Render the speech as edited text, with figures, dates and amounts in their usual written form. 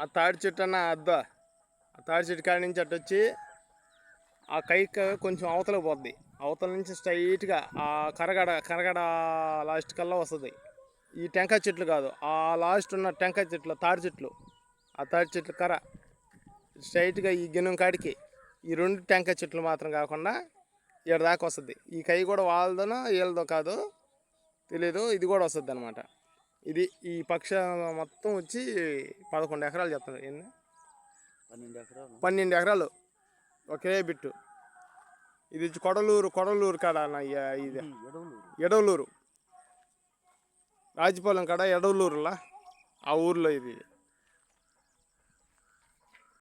ఆ తాడి చెట్టు అన్న అద్దా ఆ తాడి చెట్టు కాడి నుంచి అటు వచ్చి ఆ కైక్ కొంచెం అవతలకు పోద్ది. అవతల నుంచి స్ట్రైట్గా ఆ కరగడ లాస్ట్ కల్లా వస్తుంది. ఈ టెంకాయ చెట్లు కాదు, ఆ లాస్ట్ ఉన్న టెంకాయ చెట్లు తాడి చెట్లు, ఆ తాడి చెట్లు కర్ర స్ట్రైట్గా ఈ గిన్నెం కాడికి ఈ 2 టెంకాయ చెట్లు మాత్రం కాకుండా ఇక్కడ దాకా వస్తుంది. ఈ కై కూడా వాళ్ళదనో వీళ్ళదో కాదు తెలీదు, ఇది కూడా వస్తుంది అనమాట. ఇది ఈ పక్ష మొత్తం వచ్చి 11 ఎకరాలు చెప్తారు. ఏంది 12 ఎకరాలు ఒకే బిట్టు. ఇది వచ్చి కొడలూరు కాడ ఇది ఎడవలూరు రాజపాలెం కాడ ఎడవలూరులా ఆ ఊర్లో ఇది.